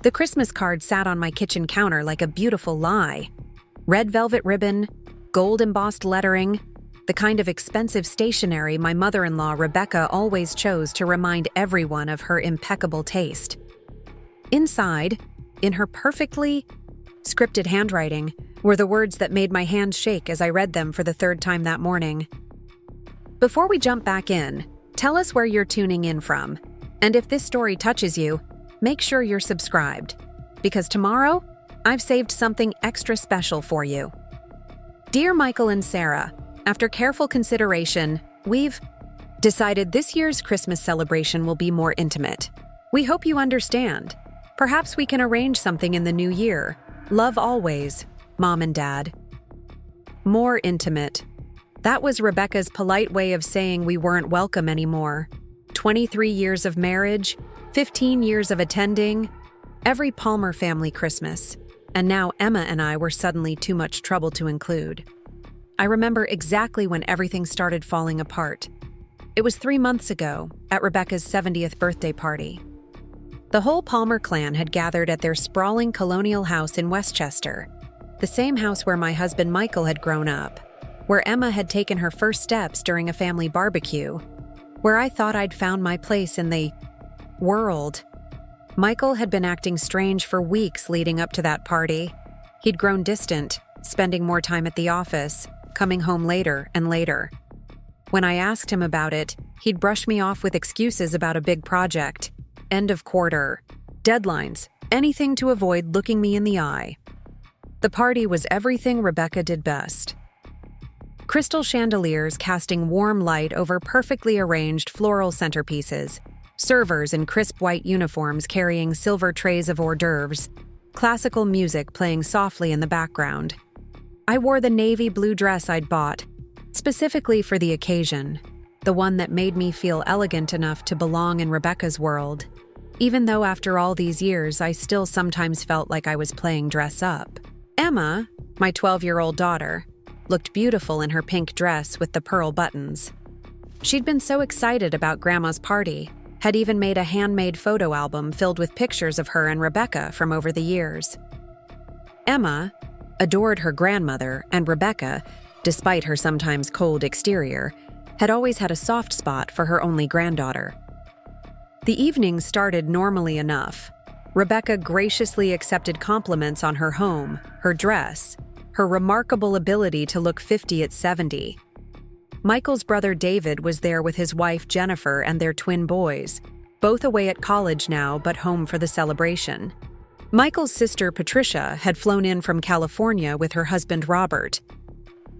The Christmas card sat on my kitchen counter like a beautiful lie. Red velvet ribbon, gold embossed lettering, the kind of expensive stationery my mother-in-law Rebecca always chose to remind everyone of her impeccable taste. Inside, in her perfectly scripted handwriting, were the words that made my hands shake as I read them for the third time that morning. Before we jump back in, tell us where you're tuning in from, and if this story touches you, make sure you're subscribed, because tomorrow, I've saved something extra special for you. Dear Michael and Sarah, after careful consideration, we've decided this year's Christmas celebration will be more intimate. We hope you understand. Perhaps we can arrange something in the new year. Love always, Mom and Dad. More intimate. That was Rebecca's polite way of saying we weren't welcome anymore. 23 years of marriage, 15 years of attending, every Palmer family Christmas, and now Emma and I were suddenly too much trouble to include. I remember exactly when everything started falling apart. It was 3 months ago, at Rebecca's 70th birthday party. The whole Palmer clan had gathered at their sprawling colonial house in Westchester, the same house where my husband Michael had grown up, where Emma had taken her first steps during a family barbecue, where I thought I'd found my place in the world. Michael had been acting strange for weeks leading up to that party. He'd grown distant, spending more time at the office, coming home later and later. When I asked him about it, he'd brush me off with excuses about a big project, end of quarter, deadlines, anything to avoid looking me in the eye. The party was everything Rebecca did best. Crystal chandeliers casting warm light over perfectly arranged floral centerpieces, servers in crisp white uniforms carrying silver trays of hors d'oeuvres, classical music playing softly in the background. I wore the navy blue dress I'd bought, specifically for the occasion, the one that made me feel elegant enough to belong in Rebecca's world, even though after all these years I still sometimes felt like I was playing dress up. Emma, my 12-year-old daughter, looked beautiful in her pink dress with the pearl buttons. She'd been so excited about Grandma's party, had even made a handmade photo album filled with pictures of her and Rebecca from over the years. Emma adored her grandmother, and Rebecca, despite her sometimes cold exterior, had always had a soft spot for her only granddaughter. The evening started normally enough. Rebecca graciously accepted compliments on her home, her dress, her remarkable ability to look 50 at 70. Michael's brother David was there with his wife Jennifer and their twin boys, both away at college now but home for the celebration. Michael's sister Patricia had flown in from California with her husband Robert.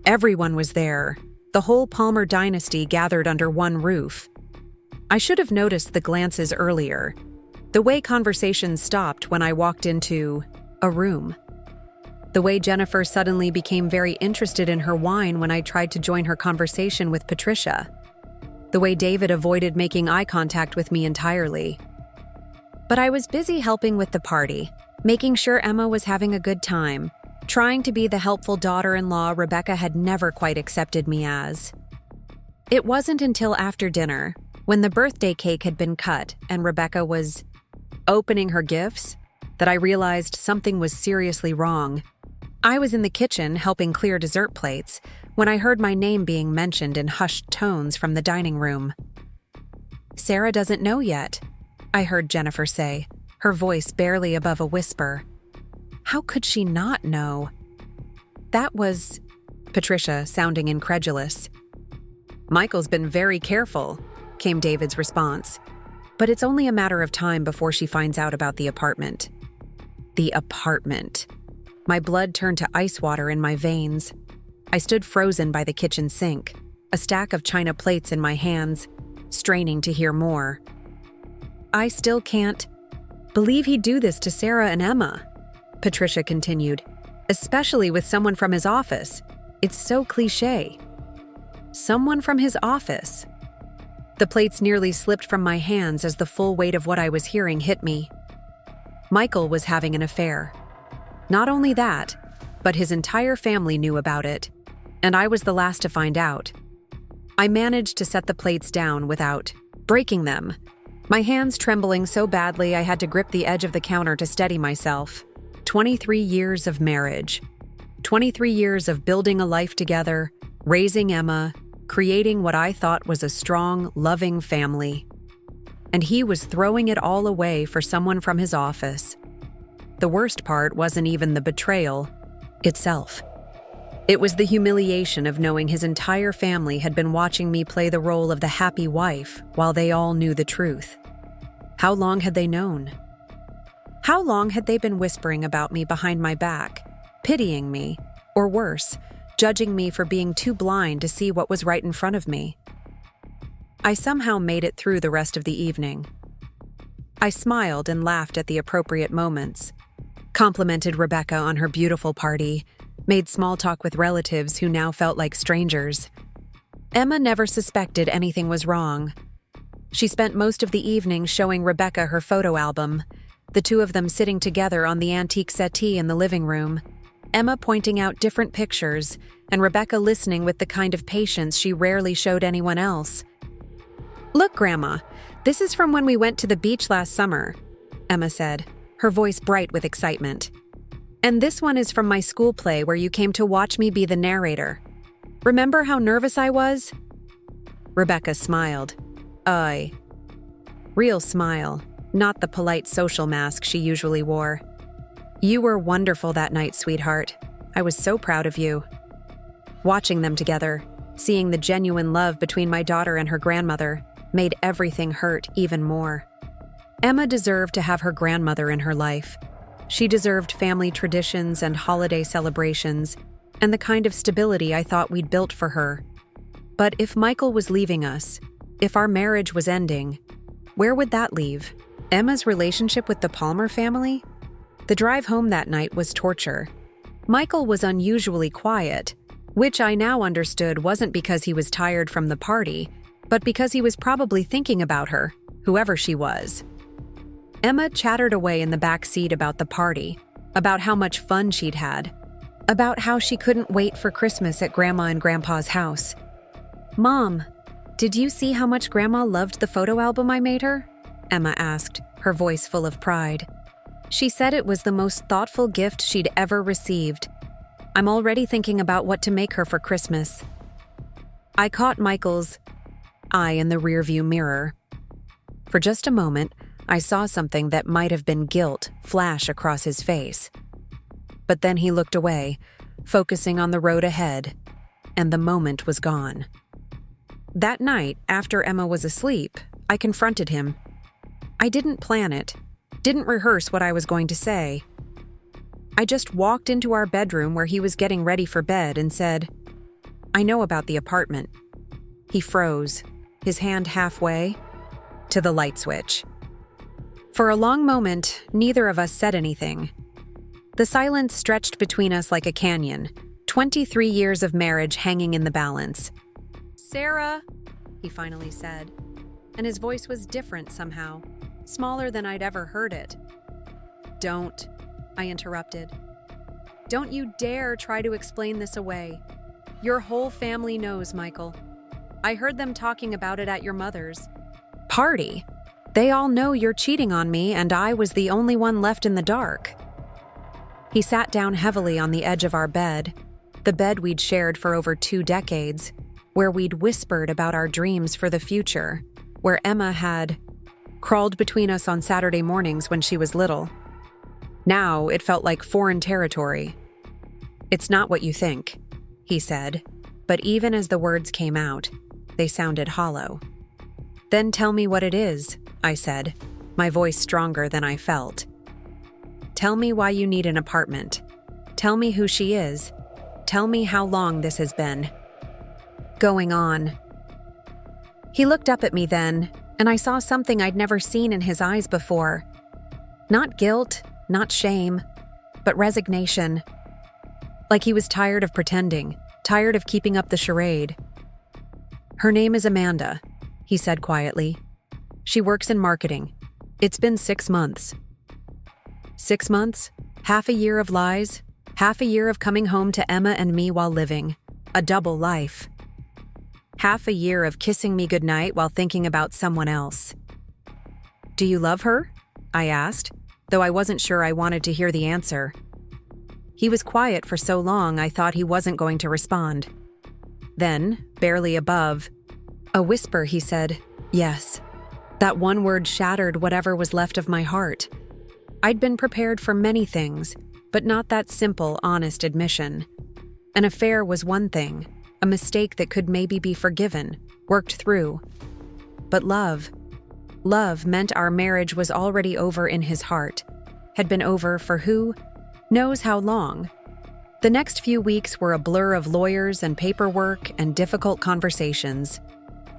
Everyone was there, the whole Palmer dynasty gathered under one roof. I should have noticed the glances earlier, the way conversations stopped when I walked into a room. The way Jennifer suddenly became very interested in her wine when I tried to join her conversation with Patricia. The way David avoided making eye contact with me entirely. But I was busy helping with the party, making sure Emma was having a good time, trying to be the helpful daughter-in-law Rebecca had never quite accepted me as. It wasn't until after dinner, when the birthday cake had been cut and Rebecca was opening her gifts, that I realized something was seriously wrong. I was in the kitchen helping clear dessert plates when I heard my name being mentioned in hushed tones from the dining room. "Sarah doesn't know yet," I heard Jennifer say, her voice barely above a whisper. How could she not know? That was Patricia, sounding incredulous. "Michael's been very careful," came David's response. "But it's only a matter of time before she finds out about the apartment." The apartment. My blood turned to ice water in my veins. I stood frozen by the kitchen sink, a stack of china plates in my hands, straining to hear more. "I still can't believe he'd do this to Sarah and Emma," Patricia continued, "especially with someone from his office. It's so cliché." Someone from his office. The plates nearly slipped from my hands as the full weight of what I was hearing hit me. Michael was having an affair. Not only that, but his entire family knew about it, and I was the last to find out. I managed to set the plates down without breaking them, My hands trembling so badly I had to grip the edge of the counter to steady myself. 23 years of marriage. 23 years of building a life together, raising Emma, creating what I thought was a strong, loving family. And he was throwing it all away for someone from his office. The worst part wasn't even the betrayal itself. It was the humiliation of knowing his entire family had been watching me play the role of the happy wife while they all knew the truth. How long had they known? How long had they been whispering about me behind my back, pitying me, or worse, judging me for being too blind to see what was right in front of me? I somehow made it through the rest of the evening. I smiled and laughed at the appropriate moments, complimented Rebecca on her beautiful party, made small talk with relatives who now felt like strangers. Emma never suspected anything was wrong. She spent most of the evening showing Rebecca her photo album, the two of them sitting together on the antique settee in the living room, Emma pointing out different pictures, and Rebecca listening with the kind of patience she rarely showed anyone else. "Look, Grandma, this is from when we went to the beach last summer," Emma said, her voice bright with excitement. "And this one is from my school play where you came to watch me be the narrator. Remember how nervous I was?" Rebecca smiled. Real smile, not the polite social mask she usually wore. "You were wonderful that night, sweetheart. I was so proud of you." Watching them together, seeing the genuine love between my daughter and her grandmother, made everything hurt even more. Emma deserved to have her grandmother in her life. She deserved family traditions and holiday celebrations, and the kind of stability I thought we'd built for her. But if Michael was leaving us, if our marriage was ending, where would that leave Emma's relationship with the Palmer family? The drive home that night was torture. Michael was unusually quiet, which I now understood wasn't because he was tired from the party, but because he was probably thinking about her, whoever she was. Emma chattered away in the back seat about the party, about how much fun she'd had, about how she couldn't wait for Christmas at Grandma and Grandpa's house. "Mom, did you see how much Grandma loved the photo album I made her?" Emma asked, her voice full of pride. "She said it was the most thoughtful gift she'd ever received. I'm already thinking about what to make her for Christmas." I caught Michael's eye in the rearview mirror. For just a moment, I saw something that might have been guilt flash across his face. But then he looked away, focusing on the road ahead, and the moment was gone. That night, after Emma was asleep, I confronted him. I didn't plan it, didn't rehearse what I was going to say. I just walked into our bedroom where he was getting ready for bed and said, "I know about the apartment." He froze, his hand halfway to the light switch. For a long moment, neither of us said anything. The silence stretched between us like a canyon, 23 years of marriage hanging in the balance. "Sarah," he finally said, and his voice was different somehow, smaller than I'd ever heard it. "Don't," I interrupted. "Don't you dare try to explain this away. Your whole family knows, Michael. I heard them talking about it at your mother's party. They all know you're cheating on me, and I was the only one left in the dark." He sat down heavily on the edge of our bed, the bed we'd shared for over 2 decades, where we'd whispered about our dreams for the future, where Emma had crawled between us on Saturday mornings when she was little. Now it felt like foreign territory. "It's not what you think," he said, but even as the words came out, they sounded hollow. "Then tell me what it is," I said, my voice stronger than I felt. "Tell me why you need an apartment. Tell me who she is. Tell me how long this has been going on." He looked up at me then, and I saw something I'd never seen in his eyes before. Not guilt, not shame, but resignation. Like he was tired of pretending, tired of keeping up the charade. "Her name is Amanda," he said quietly. "She works in marketing. It's been 6 months." 6 months? Half a year of lies? Half a year of coming home to Emma and me while living. A double life. Half a year of kissing me goodnight while thinking about someone else. "Do you love her?" I asked, though I wasn't sure I wanted to hear the answer. He was quiet for so long I thought he wasn't going to respond. Then, barely above, a whisper, he said, "Yes." That one word shattered whatever was left of my heart. I'd been prepared for many things, but not that simple, honest admission. An affair was one thing, a mistake that could maybe be forgiven, worked through. But love meant our marriage was already over in his heart, had been over for who knows how long. The next few weeks were a blur of lawyers and paperwork and difficult conversations.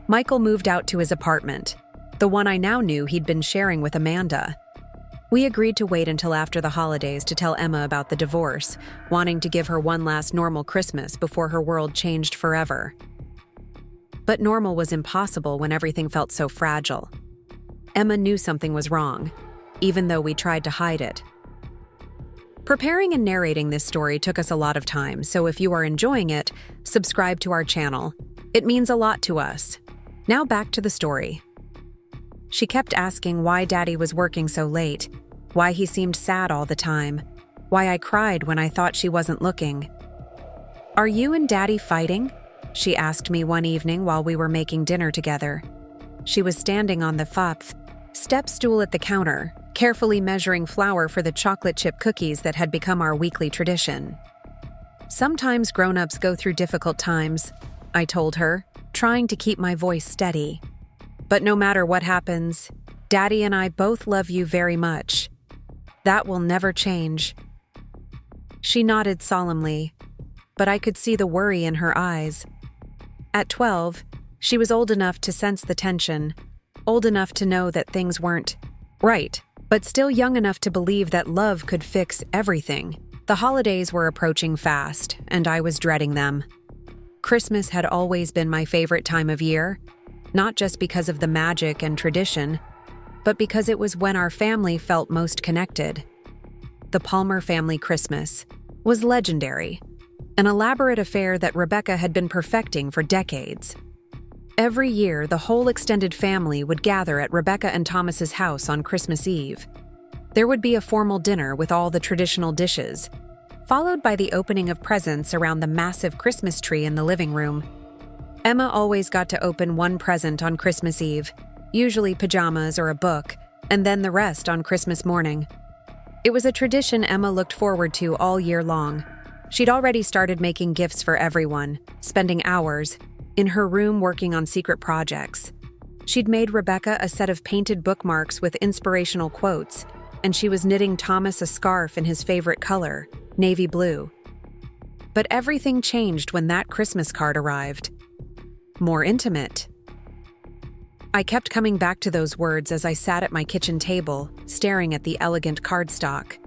Michael moved out to his apartment, the one I now knew he'd been sharing with Amanda. We agreed to wait until after the holidays to tell Emma about the divorce, wanting to give her one last normal Christmas before her world changed forever. But normal was impossible when everything felt so fragile. Emma knew something was wrong, even though we tried to hide it. Preparing and narrating this story took us a lot of time, so if you are enjoying it, subscribe to our channel. It means a lot to us. Now back to the story. She kept asking why Daddy was working so late, why he seemed sad all the time, why I cried when I thought she wasn't looking. "Are you and Daddy fighting?" she asked me one evening while we were making dinner together. She was standing on the step stool at the counter, carefully measuring flour for the chocolate chip cookies that had become our weekly tradition. "Sometimes grown-ups go through difficult times," I told her, trying to keep my voice steady. "But no matter what happens, Daddy and I both love you very much. That will never change." She nodded solemnly, but I could see the worry in her eyes. At 12, she was old enough to sense the tension, old enough to know that things weren't right, but still young enough to believe that love could fix everything. The holidays were approaching fast, and I was dreading them. Christmas had always been my favorite time of year, not just because of the magic and tradition, but because it was when our family felt most connected. The Palmer family Christmas was legendary, an elaborate affair that Rebecca had been perfecting for decades. Every year, the whole extended family would gather at Rebecca and Thomas's house on Christmas Eve. There would be a formal dinner with all the traditional dishes, followed by the opening of presents around the massive Christmas tree in the living room. Emma always got to open one present on Christmas Eve, usually pajamas or a book, and then the rest on Christmas morning. It was a tradition Emma looked forward to all year long. She'd already started making gifts for everyone, spending hours in her room working on secret projects. She'd made Rebecca a set of painted bookmarks with inspirational quotes, and she was knitting Thomas a scarf in his favorite color, navy blue. But everything changed when that Christmas card arrived. More intimate. I kept coming back to those words as I sat at my kitchen table, staring at the elegant cardstock.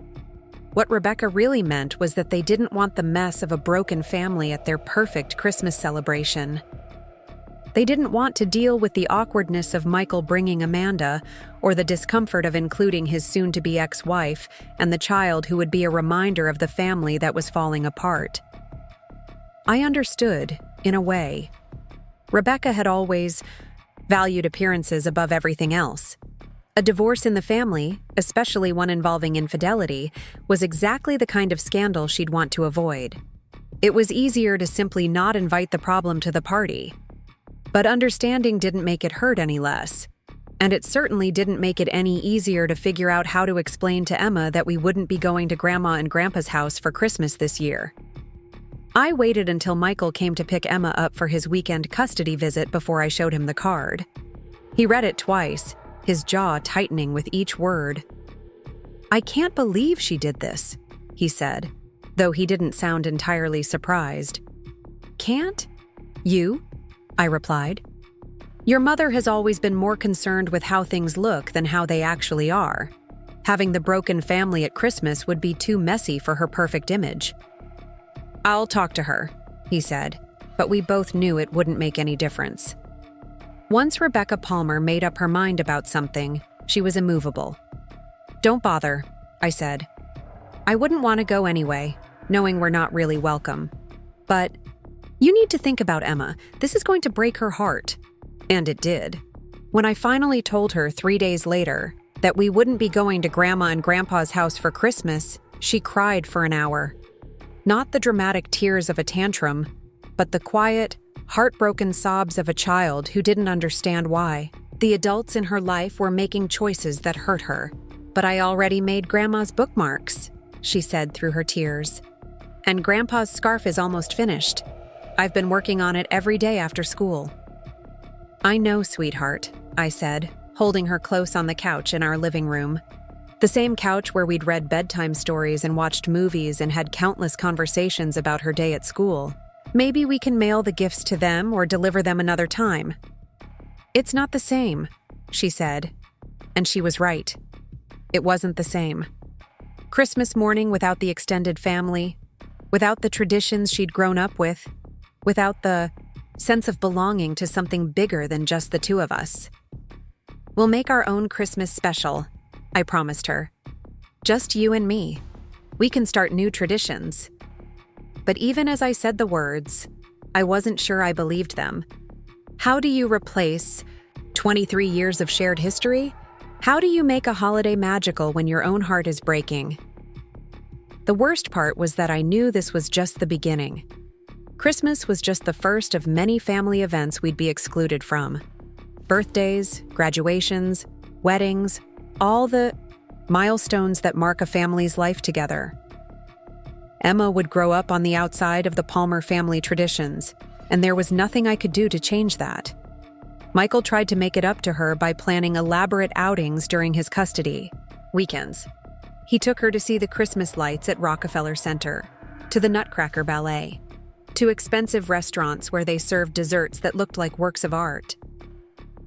What Rebecca really meant was that they didn't want the mess of a broken family at their perfect Christmas celebration. They didn't want to deal with the awkwardness of Michael bringing Amanda, or the discomfort of including his soon-to-be ex-wife and the child who would be a reminder of the family that was falling apart. I understood, in a way. Rebecca had always valued appearances above everything else. A divorce in the family, especially one involving infidelity, was exactly the kind of scandal she'd want to avoid. It was easier to simply not invite the problem to the party. But understanding didn't make it hurt any less. And it certainly didn't make it any easier to figure out how to explain to Emma that we wouldn't be going to Grandma and Grandpa's house for Christmas this year. I waited until Michael came to pick Emma up for his weekend custody visit before I showed him the card. He read it twice, his jaw tightening with each word. "I can't believe she did this," he said, though he didn't sound entirely surprised. "Can't? You?" I replied. "Your mother has always been more concerned with how things look than how they actually are. Having the broken family at Christmas would be too messy for her perfect image." "I'll talk to her," he said, but we both knew it wouldn't make any difference. Once Rebecca Palmer made up her mind about something, she was immovable. "Don't bother," I said. "I wouldn't want to go anyway, knowing we're not really welcome. But you need to think about Emma. This is going to break her heart." And it did. When I finally told her 3 days later that we wouldn't be going to Grandma and Grandpa's house for Christmas, she cried for an hour. Not the dramatic tears of a tantrum, but the quiet, heartbroken sobs of a child who didn't understand why. The adults in her life were making choices that hurt her. "But I already made Grandma's bookmarks," she said through her tears. "And Grandpa's scarf is almost finished. I've been working on it every day after school." "I know, sweetheart," I said, holding her close on the couch in our living room. The same couch where we'd read bedtime stories and watched movies and had countless conversations about her day at school. "Maybe we can mail the gifts to them or deliver them another time." "It's not the same," she said. And she was right. It wasn't the same. Christmas morning without the extended family, without the traditions she'd grown up with, without the sense of belonging to something bigger than just the two of us. "We'll make our own Christmas special," I promised her. "Just you and me. We can start new traditions." But even as I said the words, I wasn't sure I believed them. How do you replace 23 years of shared history? How do you make a holiday magical when your own heart is breaking? The worst part was that I knew this was just the beginning. Christmas was just the first of many family events we'd be excluded from. Birthdays, graduations, weddings, all the milestones that mark a family's life together. Emma would grow up on the outside of the Palmer family traditions, and there was nothing I could do to change that. Michael tried to make it up to her by planning elaborate outings during his custody. Weekends. He took her to see the Christmas lights at Rockefeller Center, to the Nutcracker Ballet, to expensive restaurants where they served desserts that looked like works of art.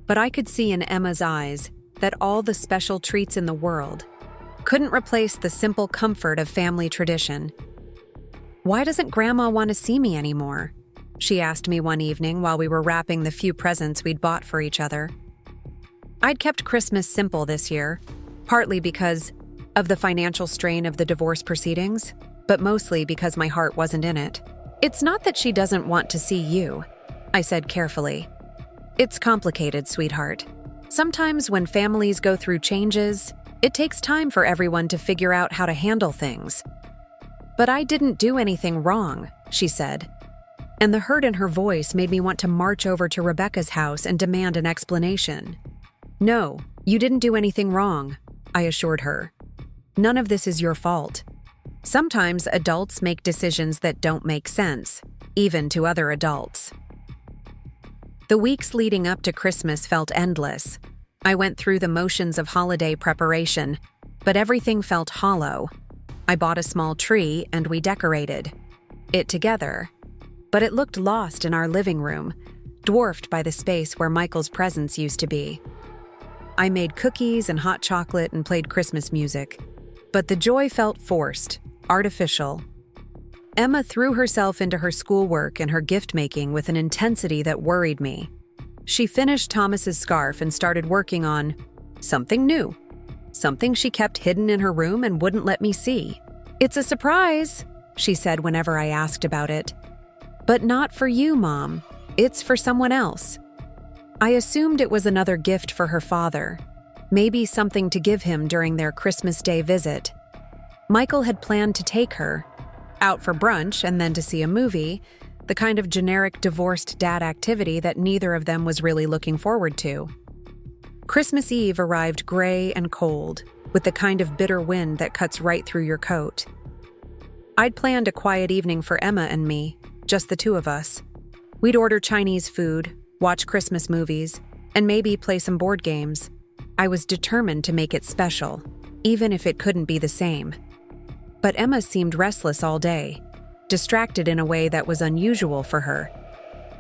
But I could see in Emma's eyes that all the special treats in the world couldn't replace the simple comfort of family tradition. "Why doesn't Grandma want to see me anymore?" she asked me one evening while we were wrapping the few presents we'd bought for each other. I'd kept Christmas simple this year, partly because of the financial strain of the divorce proceedings, but mostly because my heart wasn't in it. "It's not that she doesn't want to see you," I said carefully. "It's complicated, sweetheart. Sometimes when families go through changes, it takes time for everyone to figure out how to handle things." "But I didn't do anything wrong," she said. And the hurt in her voice made me want to march over to Rebecca's house and demand an explanation. "No, you didn't do anything wrong," I assured her. "None of this is your fault. Sometimes adults make decisions that don't make sense, even to other adults." The weeks leading up to Christmas felt endless. I went through the motions of holiday preparation, but everything felt hollow. I bought a small tree and we decorated it together, but it looked lost in our living room, dwarfed by the space where Michael's presence used to be. I made cookies and hot chocolate and played Christmas music, but the joy felt forced, artificial. Emma threw herself into her schoolwork and her gift-making with an intensity that worried me. She finished Thomas's scarf and started working on something new, something she kept hidden in her room and wouldn't let me see. "It's a surprise," she said whenever I asked about it. "But not for you, Mom. It's for someone else." I assumed it was another gift for her father, maybe something to give him during their Christmas Day visit. Michael had planned to take her out for brunch and then to see a movie, the kind of generic divorced dad activity that neither of them was really looking forward to. Christmas Eve arrived gray and cold, with the kind of bitter wind that cuts right through your coat. I'd planned a quiet evening for Emma and me, just the two of us. We'd order Chinese food, watch Christmas movies, and maybe play some board games. I was determined to make it special, even if it couldn't be the same. But Emma seemed restless all day, distracted in a way that was unusual for her.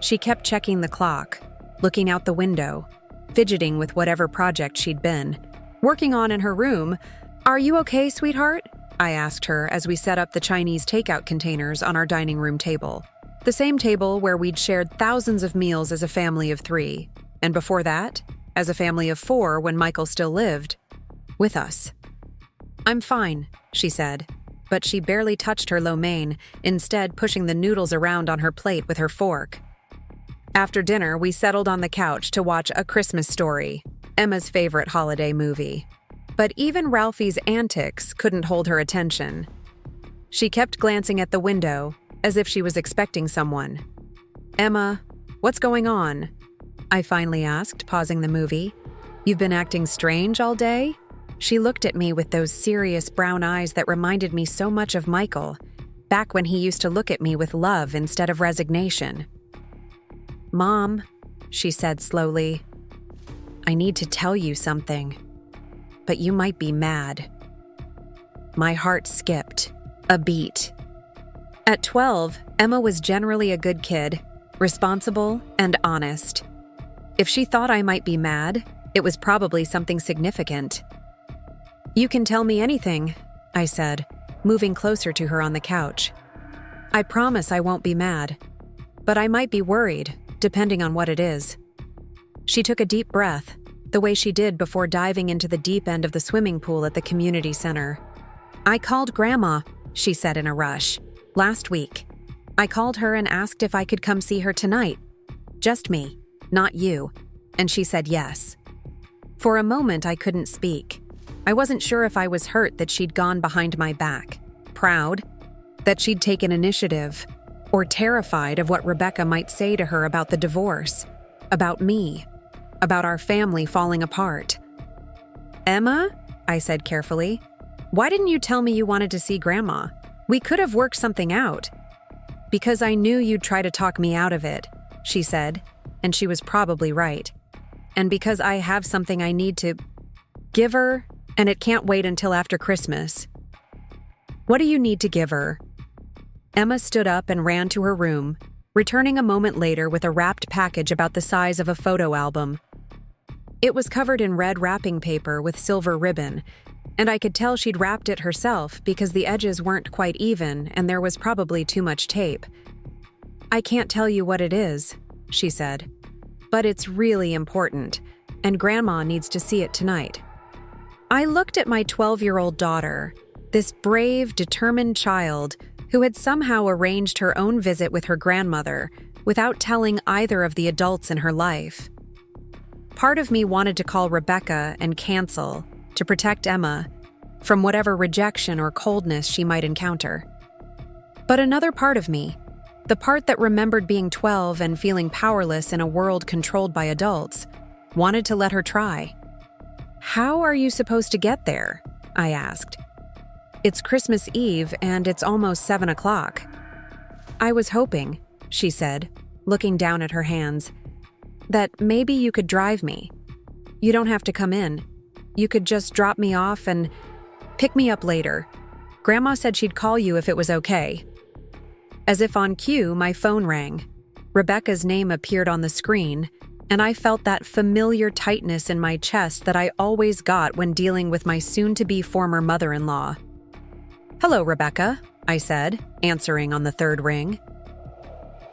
She kept checking the clock, looking out the window, fidgeting with whatever project she'd been working on in her room. "Are you okay, sweetheart?" I asked her as we set up the Chinese takeout containers on our dining room table. The same table where we'd shared thousands of meals as a family of 3, and before that, as a family of 4 when Michael still lived with us. "I'm fine," she said, but she barely touched her lo mein, instead pushing the noodles around on her plate with her fork. After dinner, we settled on the couch to watch A Christmas Story, Emma's favorite holiday movie. But even Ralphie's antics couldn't hold her attention. She kept glancing at the window, as if she was expecting someone. "Emma, what's going on?" I finally asked, pausing the movie. "You've been acting strange all day?" She looked at me with those serious brown eyes that reminded me so much of Michael, back when he used to look at me with love instead of resignation. "Mom," she said slowly, "I need to tell you something, but you might be mad." My heart skipped a beat. At 12, Emma was generally a good kid, responsible and honest. If she thought I might be mad, it was probably something significant. "You can tell me anything," I said, moving closer to her on the couch. "I promise I won't be mad, but I might be worried, depending on what it is." She took a deep breath, the way she did before diving into the deep end of the swimming pool at the community center. "I called Grandma," she said in a rush, "last week. I called her and asked if I could come see her tonight. Just me, not you, and she said yes." For a moment, I couldn't speak. I wasn't sure if I was hurt that she'd gone behind my back, proud that she'd taken initiative, or terrified of what Rebecca might say to her about the divorce, about me, about our family falling apart. "Emma," I said carefully, "why didn't you tell me you wanted to see Grandma? We could have worked something out." "Because I knew you'd try to talk me out of it," she said, and she was probably right. "And because I have something I need to give her, and it can't wait until after Christmas." "What do you need to give her?" Emma stood up and ran to her room, returning a moment later with a wrapped package about the size of a photo album. It was covered in red wrapping paper with silver ribbon, and I could tell she'd wrapped it herself because the edges weren't quite even and there was probably too much tape. "I can't tell you what it is," she said, "but it's really important, and Grandma needs to see it tonight." I looked at my 12-year-old daughter, this brave, determined child who had somehow arranged her own visit with her grandmother without telling either of the adults in her life. Part of me wanted to call Rebecca and cancel to protect Emma from whatever rejection or coldness she might encounter. But another part of me, the part that remembered being 12 and feeling powerless in a world controlled by adults, wanted to let her try. "How are you supposed to get there?" I asked. "It's Christmas Eve and it's almost 7 o'clock. "I was hoping," she said, looking down at her hands, "that maybe you could drive me. You don't have to come in. You could just drop me off and pick me up later. Grandma said she'd call you if it was okay." As if on cue, my phone rang. Rebecca's name appeared on the screen, and I felt that familiar tightness in my chest that I always got when dealing with my soon-to-be former mother-in-law. "Hello, Rebecca," I said, answering on the third ring.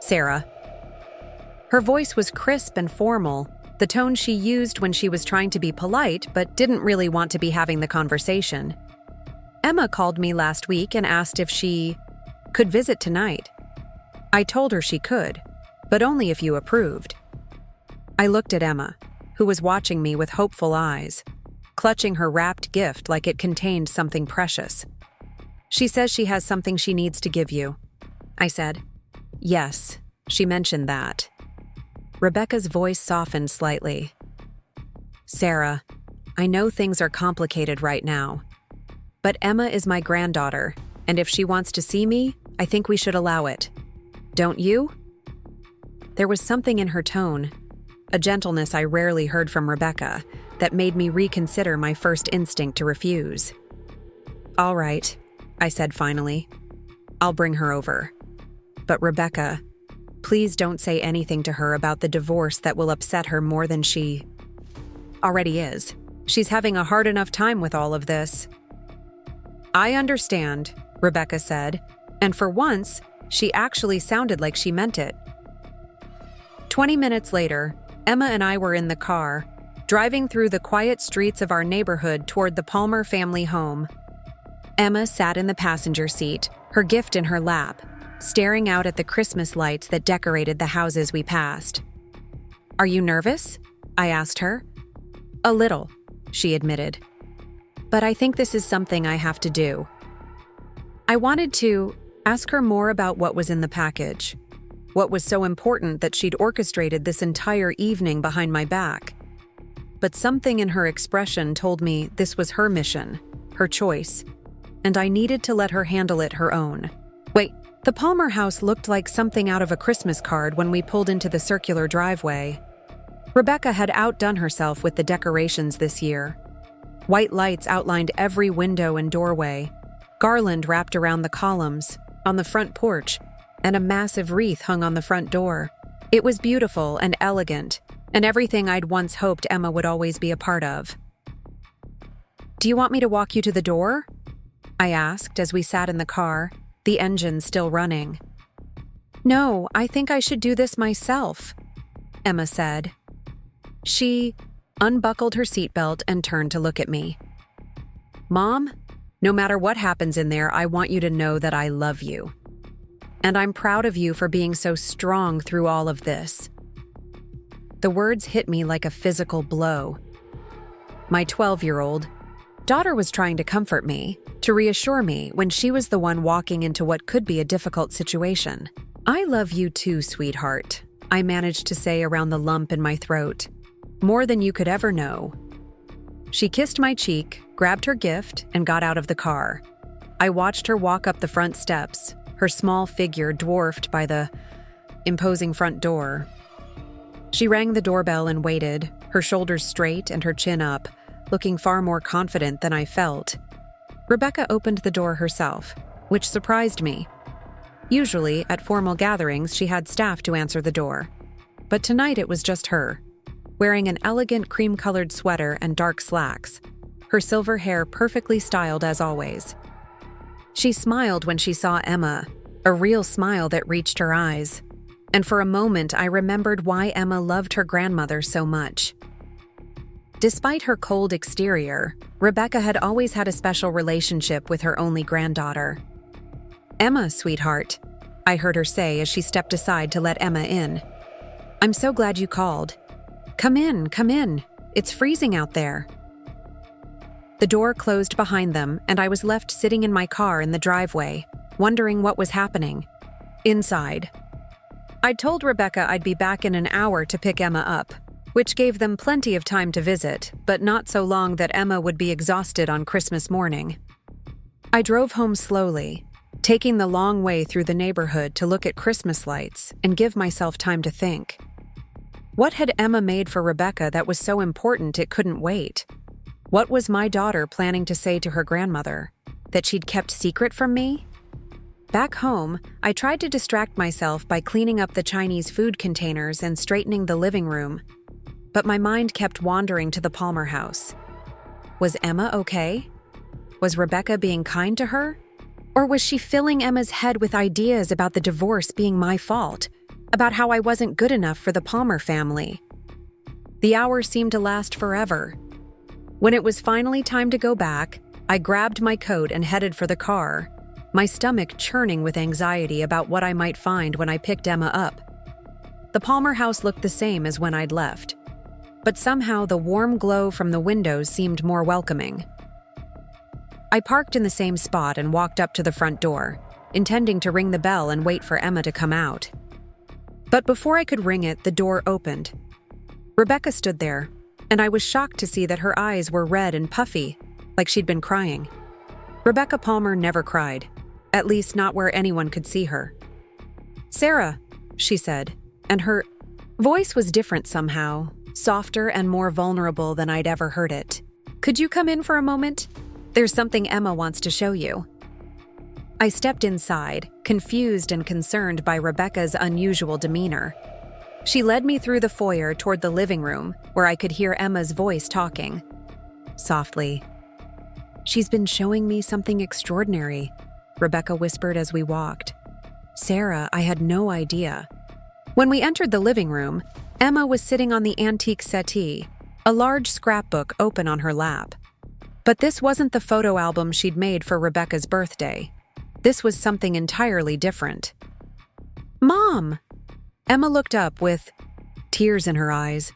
"Sarah." Her voice was crisp and formal, the tone she used when she was trying to be polite but didn't really want to be having the conversation. "Emma called me last week and asked if she could visit tonight. I told her she could, but only if you approved." I looked at Emma, who was watching me with hopeful eyes, clutching her wrapped gift like it contained something precious. "She says she has something she needs to give you," I said. "Yes, she mentioned that." Rebecca's voice softened slightly. "Sarah, I know things are complicated right now, but Emma is my granddaughter, and if she wants to see me, I think we should allow it. Don't you?" There was something in her tone, a gentleness I rarely heard from Rebecca, that made me reconsider my first instinct to refuse. "All right," I said finally. "I'll bring her over. But Rebecca, please don't say anything to her about the divorce that will upset her more than she already is. She's having a hard enough time with all of this." "I understand," Rebecca said, and for once, she actually sounded like she meant it. 20 minutes later, Emma and I were in the car, driving through the quiet streets of our neighborhood toward the Palmer family home. Emma sat in the passenger seat, her gift in her lap, staring out at the Christmas lights that decorated the houses we passed. "Are you nervous?" I asked her. "A little," she admitted. "But I think this is something I have to do." I wanted to ask her more about what was in the package. What was so important that she'd orchestrated this entire evening behind my back? But something in her expression told me this was her mission, her choice, and I needed to let her handle it her own. Wait, the Palmer house looked like something out of a Christmas card when we pulled into the circular driveway. Rebecca had outdone herself with the decorations this year. White lights outlined every window and doorway, garland wrapped around the columns, on the front porch, and a massive wreath hung on the front door. It was beautiful and elegant, and everything I'd once hoped Emma would always be a part of. "Do you want me to walk you to the door?" I asked as we sat in the car, the engine still running. "No, I think I should do this myself," Emma said. She unbuckled her seatbelt and turned to look at me. "Mom, no matter what happens in there, I want you to know that I love you. And I'm proud of you for being so strong through all of this." The words hit me like a physical blow. My 12-year-old daughter was trying to comfort me, to reassure me when she was the one walking into what could be a difficult situation. "I love you too, sweetheart," I managed to say around the lump in my throat. "More than you could ever know." She kissed my cheek, grabbed her gift, and got out of the car. I watched her walk up the front steps, her small figure dwarfed by the imposing front door. She rang the doorbell and waited, her shoulders straight and her chin up, looking far more confident than I felt. Rebecca opened the door herself, which surprised me. Usually, at formal gatherings, she had staff to answer the door. But tonight it was just her, wearing an elegant cream-colored sweater and dark slacks, her silver hair perfectly styled as always. She smiled when she saw Emma, a real smile that reached her eyes. And for a moment, I remembered why Emma loved her grandmother so much. Despite her cold exterior, Rebecca had always had a special relationship with her only granddaughter. "Emma, sweetheart," I heard her say as she stepped aside to let Emma in. "I'm so glad you called. Come in, come in. It's freezing out there." The door closed behind them, and I was left sitting in my car in the driveway, wondering what was happening. Inside, I'd told Rebecca I'd be back in an hour to pick Emma up, which gave them plenty of time to visit, but not so long that Emma would be exhausted on Christmas morning. I drove home slowly, taking the long way through the neighborhood to look at Christmas lights and give myself time to think. What had Emma made for Rebecca that was so important it couldn't wait? What was my daughter planning to say to her grandmother? That she'd kept secret from me? Back home, I tried to distract myself by cleaning up the Chinese food containers and straightening the living room, but my mind kept wandering to the Palmer house. Was Emma okay? Was Rebecca being kind to her? Or was she filling Emma's head with ideas about the divorce being my fault, about how I wasn't good enough for the Palmer family? The hours seemed to last forever. When it was finally time to go back, I grabbed my coat and headed for the car, my stomach churning with anxiety about what I might find when I picked Emma up. The Palmer house looked the same as when I'd left, but somehow the warm glow from the windows seemed more welcoming. I parked in the same spot and walked up to the front door, intending to ring the bell and wait for Emma to come out. But before I could ring it, the door opened. Rebecca stood there, and I was shocked to see that her eyes were red and puffy, like she'd been crying. Rebecca Palmer never cried, at least not where anyone could see her. "Sarah," she said, and her voice was different somehow, softer and more vulnerable than I'd ever heard it. "Could you come in for a moment? There's something Emma wants to show you." I stepped inside, confused and concerned by Rebecca's unusual demeanor. She led me through the foyer toward the living room, where I could hear Emma's voice talking. Softly, "She's been showing me something extraordinary," Rebecca whispered as we walked. "Sarah, I had no idea." When we entered the living room, Emma was sitting on the antique settee, a large scrapbook open on her lap. But this wasn't the photo album she'd made for Rebecca's birthday. This was something entirely different. "Mom!" Emma looked up with tears in her eyes,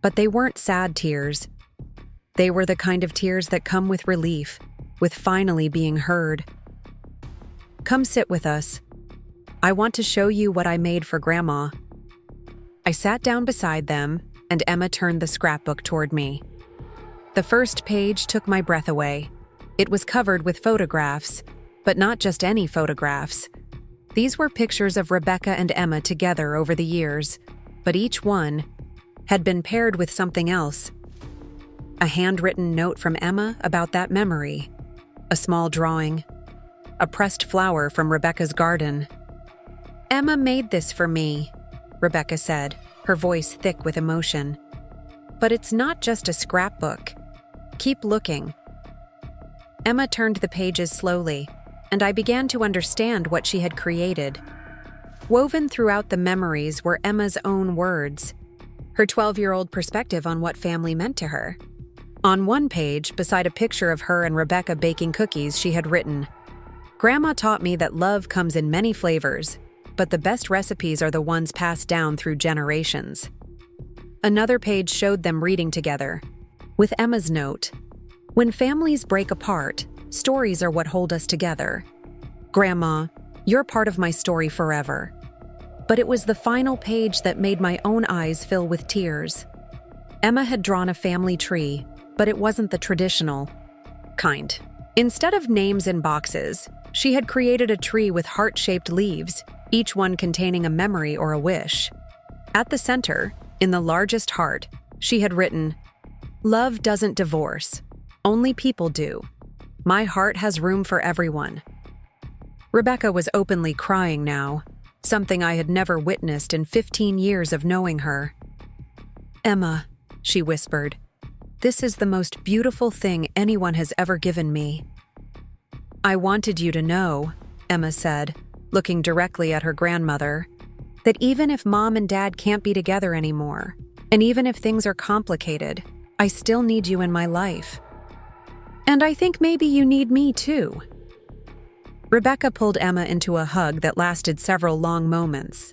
but they weren't sad tears. They were the kind of tears that come with relief, with finally being heard. "Come sit with us. I want to show you what I made for Grandma." I sat down beside them, and Emma turned the scrapbook toward me. The first page took my breath away. It was covered with photographs, but not just any photographs. These were pictures of Rebecca and Emma together over the years, but each one had been paired with something else. A handwritten note from Emma about that memory, a small drawing, a pressed flower from Rebecca's garden. "Emma made this for me," Rebecca said, her voice thick with emotion. "But it's not just a scrapbook. Keep looking." Emma turned the pages slowly, and I began to understand what she had created. Woven throughout the memories were Emma's own words, her 12-year-old perspective on what family meant to her. On one page, beside a picture of her and Rebecca baking cookies, she had written, "Grandma taught me that love comes in many flavors, but the best recipes are the ones passed down through generations." Another page showed them reading together, with Emma's note, "When families break apart, stories are what hold us together. Grandma, you're part of my story forever." But it was the final page that made my own eyes fill with tears. Emma had drawn a family tree, but it wasn't the traditional kind. Instead of names in boxes, she had created a tree with heart-shaped leaves, each one containing a memory or a wish. At the center, in the largest heart, she had written, "Love doesn't divorce. Only people do. My heart has room for everyone." Rebecca was openly crying now, something I had never witnessed in 15 years of knowing her. "Emma," she whispered, "this is the most beautiful thing anyone has ever given me." "I wanted you to know," Emma said, looking directly at her grandmother, "that even if Mom and Dad can't be together anymore, and even if things are complicated, I still need you in my life. And I think maybe you need me too." Rebecca pulled Emma into a hug that lasted several long moments.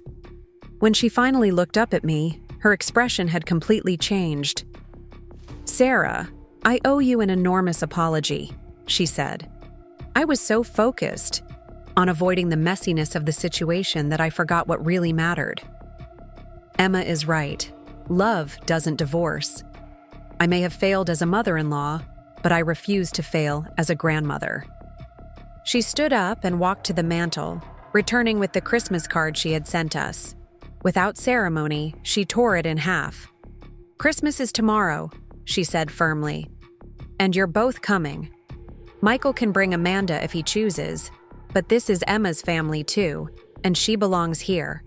When she finally looked up at me, her expression had completely changed. "Sarah, I owe you an enormous apology," she said. "I was so focused on avoiding the messiness of the situation that I forgot what really mattered." Emma is right. Love doesn't divorce. I may have failed as a mother-in-law, but I refuse to fail as a grandmother. She stood up and walked to the mantel, returning with the Christmas card she had sent us. Without ceremony, she tore it in half. "Christmas is tomorrow," she said firmly. "And you're both coming. Michael can bring Amanda if he chooses, but this is Emma's family too, and she belongs here."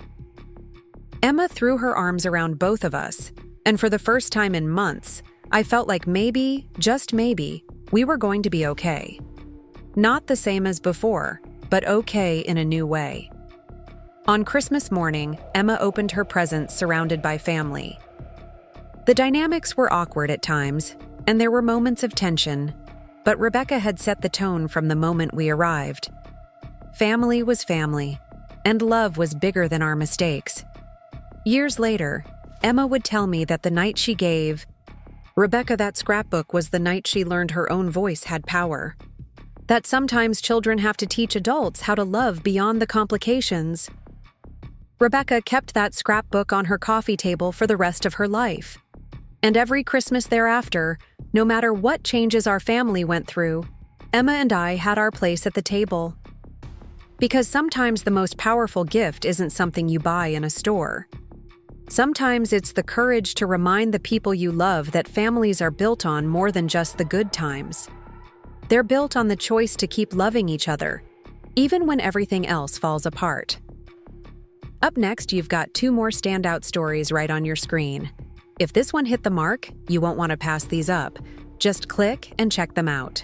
Emma threw her arms around both of us, and for the first time in months, I felt like maybe, just maybe, we were going to be okay. Not the same as before, but okay in a new way. On Christmas morning, Emma opened her presents surrounded by family. The dynamics were awkward at times, and there were moments of tension, but Rebecca had set the tone from the moment we arrived. Family was family, and love was bigger than our mistakes. Years later, Emma would tell me that the night she gave Rebecca that scrapbook was the night she learned her own voice had power. That sometimes children have to teach adults how to love beyond the complications. Rebecca kept that scrapbook on her coffee table for the rest of her life. And every Christmas thereafter, no matter what changes our family went through, Emma and I had our place at the table. Because sometimes the most powerful gift isn't something you buy in a store. Sometimes it's the courage to remind the people you love that families are built on more than just the good times. They're built on the choice to keep loving each other, even when everything else falls apart. Up next, you've got 2 more standout stories right on your screen. If this one hit the mark, you won't want to pass these up. Just click and check them out.